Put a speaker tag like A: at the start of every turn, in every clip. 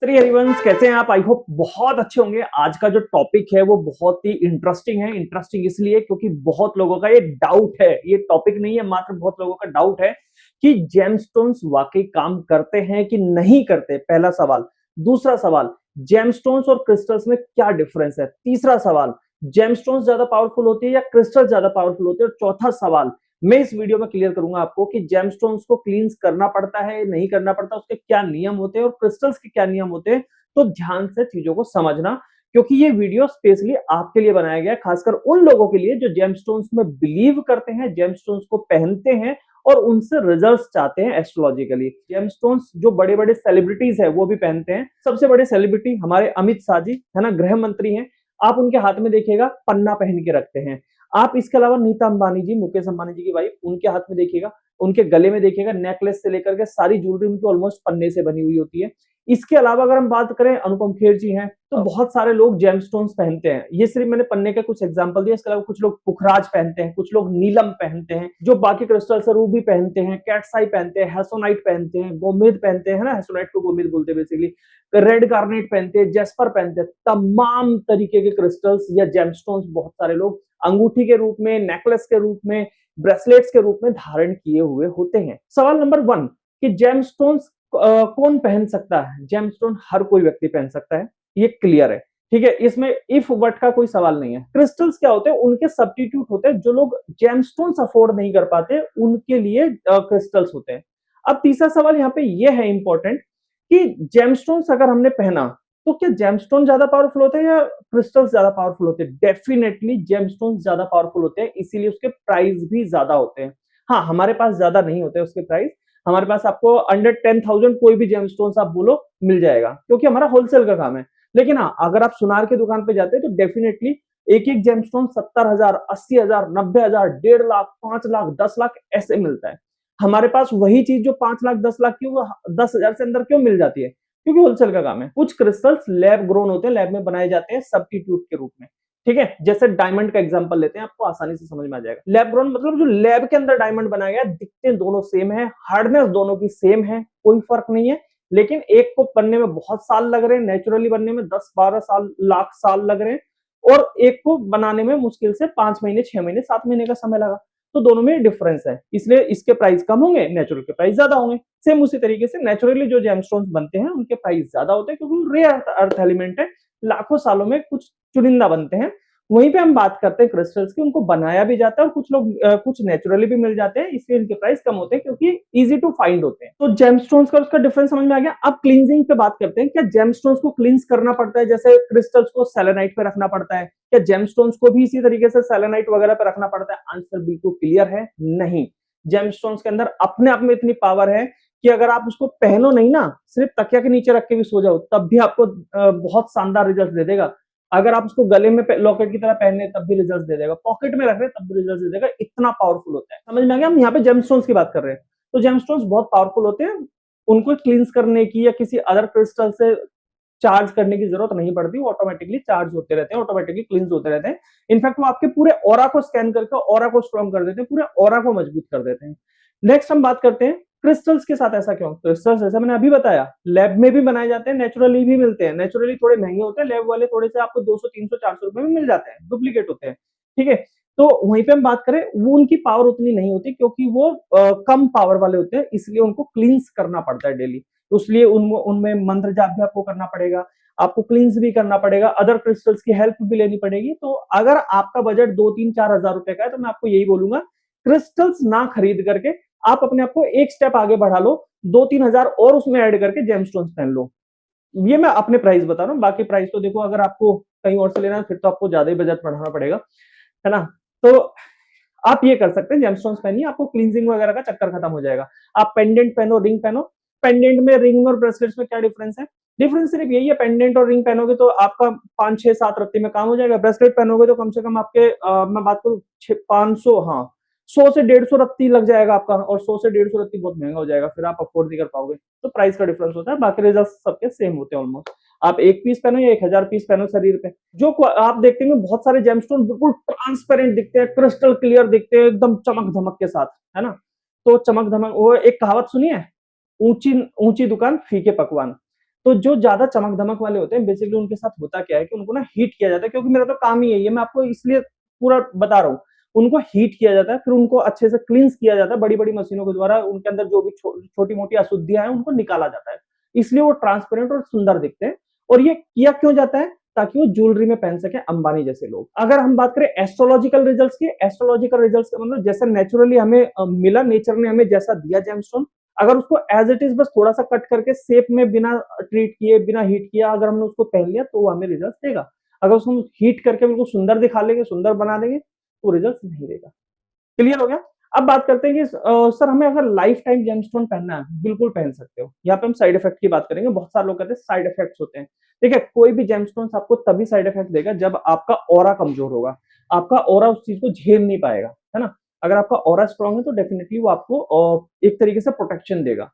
A: हरिवंश, कैसे हैं आप? आई होप बहुत अच्छे होंगे। आज का जो टॉपिक है वो बहुत ही इंटरेस्टिंग है। इंटरेस्टिंग इसलिए क्योंकि बहुत लोगों का ये डाउट है, ये टॉपिक नहीं है, मात्र बहुत लोगों का डाउट है कि जेमस्टोन्स वाकई काम करते हैं कि नहीं करते। पहला सवाल। दूसरा सवाल, जेमस्टोन्स और क्रिस्टल्स में क्या डिफरेंस है। तीसरा सवाल, जेमस्टोन्स ज्यादा पावरफुल होती है या क्रिस्टल ज्यादा पावरफुल होते हैं। और चौथा सवाल, मैं इस वीडियो में क्लियर करूंगा आपको कि जेमस्टोन्स को क्लींस करना पड़ता है, नहीं करना पड़ता, उसके क्या नियम होते हैं और क्रिस्टल्स के क्या नियम होते हैं। तो ध्यान से चीजों को समझना, क्योंकि ये वीडियो स्पेशली आपके लिए बनाया गया है, खासकर उन लोगों के लिए जो जेमस्टोन्स में बिलीव करते हैं, जेमस्टोन्स को पहनते हैं और उनसे रिजल्ट्स चाहते हैं एस्ट्रोलॉजिकली। जेमस्टोन्स जो बड़े बड़े सेलिब्रिटीज है वो भी पहनते हैं। सबसे बड़े सेलिब्रिटी हमारे अमित शाह जी है ना, गृह मंत्री हैं। आप उनके हाथ में देखिएगा पन्ना पहन के रखते हैं। आप इसके अलावा नीता अंबानी जी, मुकेश अंबानी जी की वाइफ, उनके हाथ में देखिएगा, उनके गले में देखिएगा, नेकलेस से लेकर के सारी ज्वेलरी उनकी ऑलमोस्ट पन्ने से बनी हुई होती है। इसके अलावा अगर हम बात करें, अनुपम खेर जी हैं, तो बहुत सारे लोग जेमस्टोन्स पहनते हैं। ये सिर्फ मैंने पन्ने के कुछ एग्जांपल दिए। इसके अलावा कुछ लोग पुखराज पहनते हैं, कुछ लोग नीलम पहनते हैं, जो बाकी क्रिस्टल्स है रूबी पहनते हैं, कैटसाई पहनते हैं, हेसोनाइट पहनते हैं, गोमेद पहनते हैं, है ना, हेसोनाइट को गोमेद बोलते हैं बेसिकली, रेड कार्नेट पहनते हैं, जेस्पर पहनते हैं। तमाम तरीके के क्रिस्टल्स या जेमस्टोन्स बहुत सारे लोग अंगूठी के रूप में, नेकलेस के रूप में, ब्रेसलेट्स के रूप में धारण किए हुए होते हैं। सवाल नंबर 1 कि जेमस्टोन्स कौन पहन सकता है। जेमस्टोन हर कोई व्यक्ति पहन सकता है, ये क्लियर है, ठीक है। इसमें इफ बट का कोई सवाल नहीं है। क्रिस्टल्स क्या होते हैं, उनके सब्स्टिट्यूट होते हैं। जो लोग जेमस्टोन्स अफोर्ड नहीं कर पाते उनके लिए क्रिस्टल्स होते हैं। अब तीसरा सवाल यहाँ पे ये है इंपॉर्टेंट कि जेमस्टोन्स अगर हमने पहना तो क्या जेमस्टोन ज्यादा पावरफुल होते हैं या क्रिस्टल्स ज्यादा पावरफुल होते हैं। डेफिनेटली जेमस्टोन्स ज्यादा पावरफुल होते हैं, इसीलिए उसके प्राइस भी ज्यादा होते हैं। हाँ, हमारे पास ज्यादा नहीं होते उसके प्राइस। हमारे पास आपको अंडर 10,000 कोई भी जेमस्टोन्स आप बोलो मिल जाएगा, क्योंकि हमारा होलसेल का काम है। लेकिन हाँ, अगर आप सुनार की दुकान पे जाते हैं तो डेफिनेटली एक एक जेमस्टोन 70,000, 80,000, 90,000, 1.5 लाख, 5 लाख, 10 लाख ऐसे मिलता है। हमारे पास वही चीज जो 5 लाख 10 लाख की, वो 10,000 से अंदर क्यों मिल जाती है, क्योंकि होलसेल का काम है। कुछ क्रिस्टल्स लैब ग्रोन होते हैं, लैब में बनाए जाते हैं सब्स्टिट्यूट के रूप में, ठीक है। जैसे डायमंड का एग्जांपल लेते हैं, आपको आसानी से समझ में आ जाएगा। लैब ग्रोन मतलब जो लैब के अंदर डायमंड बनाया गया, दिखते दोनों सेम है, हार्डनेस दोनों की सेम है, कोई फर्क नहीं है। लेकिन एक को बनने में बहुत साल लग रहे हैं, नेचुरली बनने में 10-12 साल, लाख साल लग रहे हैं, और एक को बनाने में मुश्किल से 5 महीने, 6 महीने, 7 महीने का समय लगा। तो दोनों में डिफरेंस है, इसलिए इसके प्राइस कम होंगे, नेचुरल के प्राइस ज्यादा होंगे। सेम उसी तरीके से नेचुरली जो जेमस्टोन्स बनते हैं उनके प्राइस ज्यादा होते हैं, क्योंकि रेयर अर्थ एलिमेंट है, लाखों सालों में कुछ चुनिंदा बनते हैं। वहीं पे हम बात करते हैं क्रिस्टल्स की, उनको बनाया भी जाता है और कुछ लोग कुछ नेचुरली भी मिल जाते हैं, इसलिए इनके प्राइस कम होते हैं, क्योंकि इजी टू फाइंड होते हैं। तो जेमस्टोन्स का उसका डिफरेंस समझ में आ गया। अब क्लींजिंग पे बात करते हैं। क्या जेमस्टोन्स को क्लींस करना पड़ता है जैसे क्रिस्टल्स को सेलेनाइट पे रखना पड़ता है? क्या जेमस्टोन्स को भी इसी तरीके से सेलेनाइट वगैरह पे रखना पड़ता है? आंसर बिल्कुल क्लियर है, नहीं। जेमस्टोन्स के अंदर अपने आप में इतनी पावर है कि अगर आप उसको पहनो नहीं ना, सिर्फ तकिया के नीचे रख के भी सो जाओ, तब भी आपको बहुत शानदार रिजल्ट दे देगा। अगर आप उसको गले में लॉकेट की तरह पहने तब भी रिजल्ट दे देगा, पॉकेट में रख रहे तब भी रिजल्ट दे देगा, इतना पावरफुल होता है। समझ में आ गया? हम यहाँ पे जेमस्टोन्स की बात कर रहे हैं, तो जेमस्टोन्स बहुत पावरफुल होते हैं। उनको क्लींस करने की या किसी अदर क्रिस्टल से चार्ज करने की जरूरत नहीं पड़ती, ऑटोमेटिकली चार्ज होते रहते हैं, ऑटोमेटिकली क्लींस होते रहते हैं। इनफैक्ट वो आपके पूरे ऑरा को स्कैन करके ऑरा को स्ट्रांग कर देते हैं, पूरे ऑरा को मजबूत कर देते हैं। नेक्स्ट हम बात करते हैं क्रिस्टल्स के साथ ऐसा क्यों। क्रिस्टल्स जैसे मैंने अभी बताया, लैब में भी बनाए जाते हैं, नेचुरली भी मिलते हैं। नेचुरली थोड़े महंगे होते हैं, लैब वाले थोड़े से आपको 200, 300, 400 रुपए में मिल जाते हैं, डुप्लीकेट होते हैं, ठीक है। तो वहीं पे हम बात करें, वो उनकी पावर उतनी नहीं होती, क्योंकि वो कम पावर वाले होते हैं, इसलिए उनको क्लींस करना पड़ता है डेली। तो इसलिए उनमें मंत्र जाप भी आपको करना पड़ेगा, आपको क्लींस भी करना पड़ेगा, अदर क्रिस्टल्स की हेल्प भी लेनी पड़ेगी। तो अगर आपका बजट 2-3-4 हजार रुपए का है, तो मैं आपको यही बोलूंगा, क्रिस्टल्स ना खरीद करके आप अपने आप को एक स्टेप आगे बढ़ा लो, 2-3 हजार और उसमें ऐड करके जेमस्टोन्स पहन लो। ये मैं अपने प्राइस बता रहा हूँ, बाकी प्राइस तो देखो, अगर आपको कहीं और से लेना है फिर तो आपको ज्यादा ही बजट बढ़ाना पड़ेगा, है ना। तो आप ये कर सकते हैं, जेमस्टोन्स पहनिए, आपको क्लींजिंग वगैरह का चक्कर खत्म हो जाएगा। आप पेंडेंट पहनो, रिंग पहनो। पेंडेंट में, रिंग और ब्रेसलेट्स में क्या डिफरेंस है? डिफरेंस सिर्फ यही है, पेंडेंट और रिंग पहनोगे तो आपका 5-6-7 रत्ती में काम हो जाएगा। ब्रेसलेट पहनोगे तो कम से कम आपके मैं बात करूँ 500, हाँ 100 से 150 रत्ती लग जाएगा आपका, और 100 से 150 रत्ती बहुत महंगा हो जाएगा, फिर आप अफोर्ड नहीं कर पाओगे। तो प्राइस का डिफरेंस होता है, बाकी रिजल्ट सबके सेम होते हैं ऑलमोस्ट। आप 1 पीस पहनो या 1,000 पीस पहनो शरीर पे, जो आप देखते हैं बहुत सारे जेमस्टोन बिल्कुल ट्रांसपेरेंट दिखते हैं, क्रिस्टल क्लियर दिखते हैं, एकदम चमक धमक के साथ, है ना। तो चमक धमक, वो एक कहावत सुनी है, ऊंची ऊंची दुकान फीके पकवान। तो जो ज्यादा चमक धमक वाले होते हैं बेसिकली उनके साथ होता क्या है कि उनको ना हीट किया जाता है, क्योंकि मेरा तो काम ही है ये, मैं आपको इसलिए पूरा बता रहा हूँ। उनको हीट किया जाता है, फिर उनको अच्छे से क्लींस किया जाता है बड़ी बड़ी मशीनों के द्वारा, उनके अंदर जो भी छोटी मोटी अशुद्धियां हैं उनको निकाला जाता है, इसलिए वो ट्रांसपेरेंट और सुंदर दिखते हैं। और ये किया क्यों जाता है? ताकि वो ज्वेलरी में पहन सके अंबानी जैसे लोग। अगर हम बात करें एस्ट्रोलॉजिकल रिजल्ट्स की, एस्ट्रोलॉजिकल रिजल्ट्स का मतलब जैसा नेचुरली हमें मिला, नेचर ने हमें जैसा दिया जेमस्टोन, अगर उसको एज इट इज बस थोड़ा सा कट करके शेप में बिना ट्रीट किए बिना हीट किया अगर हमने उसको पहन लिया तो वो हमें रिजल्ट देगा। अगर उसको हीट करके बिल्कुल सुंदर दिखा लेंगे, सुंदर बना देंगे, तो रिजल्ट नहीं देगा। क्लियर हो गया? अब बात करते हैं कि सर हमें अगर लाइफ टाइम जेमस्टोन पहनना है, बिल्कुल पहन सकते हो। यहाँ पे हम साइड इफेक्ट की बात करेंगे। बहुत सारे लोग कहते हैं साइड इफेक्ट्स होते हैं। ठीक है, कोई भी जेमस्टोन आपको तभी साइड इफेक्ट देगा जब आपका ऑरा कमजोर होगा, आपका ऑरा उस चीज को झेल नहीं पाएगा, है ना। अगर आपका ऑरा स्ट्रांग है तो डेफिनेटली वो आपको एक तरीके से प्रोटेक्शन देगा।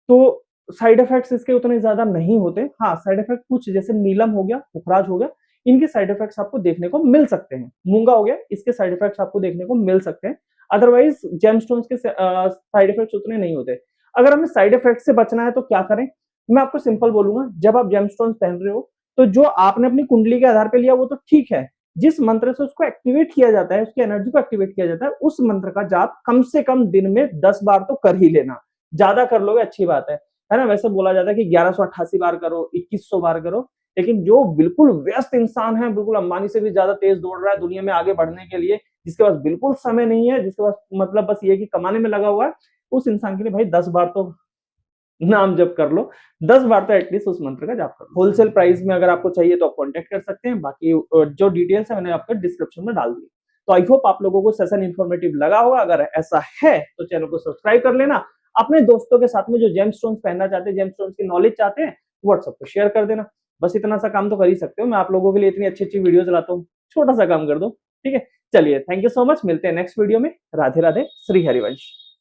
A: तो साइड इफेक्ट्स इसके उतने ज्यादा नहीं होते। हाँ, साइड इफेक्ट कुछ जैसे नीलम हो गया, पुखराज हो गया, इनके साइड इफेक्ट्स आपको देखने को मिल सकते हैं। मूंगा हो गया, इसके साइड इफेक्ट्स आपको देखने को मिल सकते हैं। अदरवाइज जेमस्टोन्स के साइड इफेक्ट्स उतने नहीं होते। अगर हमें साइड इफेक्ट से बचना है तो क्या करें? मैं आपको सिंपल बोलूंगा, जब आप जेमस्टोन्स पहन रहे हो तो जो आपने अपनी कुंडली के आधार पर लिया वो तो ठीक है, जिस मंत्र से उसको एक्टिवेट किया जाता है, उसकी एनर्जी को एक्टिवेट किया जाता है, उस मंत्र का जाप कम से कम दिन में 10 बार तो कर ही लेना। ज्यादा कर लोगे अच्छी बात है ना। वैसे बोला जाता है कि 1188 बार करो, 2100 बार करो, लेकिन जो बिल्कुल व्यस्त इंसान है, बिल्कुल अंबानी से भी ज्यादा तेज दौड़ रहा है दुनिया में आगे बढ़ने के लिए, जिसके पास बिल्कुल समय नहीं है, जिसके पास मतलब बस ये कि कमाने में लगा हुआ है, उस इंसान के लिए भाई 10 बार तो नाम जप कर लो, 10 बार तो एटलीस्ट उस मंत्र का जाप कर लो। होलसेल प्राइस में अगर आपको चाहिए तो आप कॉन्टेक्ट कर सकते हैं, बाकी जो डिटेल्स है मैंने आपको डिस्क्रिप्शन में डाल दी। तो आई होप आप लोगों को सेशन इन्फॉर्मेटिव लगा होगा। अगर ऐसा है तो चैनल को सब्सक्राइब कर लेना। अपने दोस्तों के साथ में जो जेमस्टोन्स पहनना चाहते हैं, जेमस्टोन्स की नॉलेज चाहते हैं, व्हाट्सएप पे शेयर कर देना। बस इतना सा काम तो कर ही सकते हो। मैं आप लोगों के लिए इतनी अच्छी अच्छी वीडियोस लाता हूँ, छोटा सा काम कर दो। ठीक है, चलिए, थैंक यू सो मच। मिलते हैं नेक्स्ट वीडियो में। राधे राधे, श्री हरिवंश।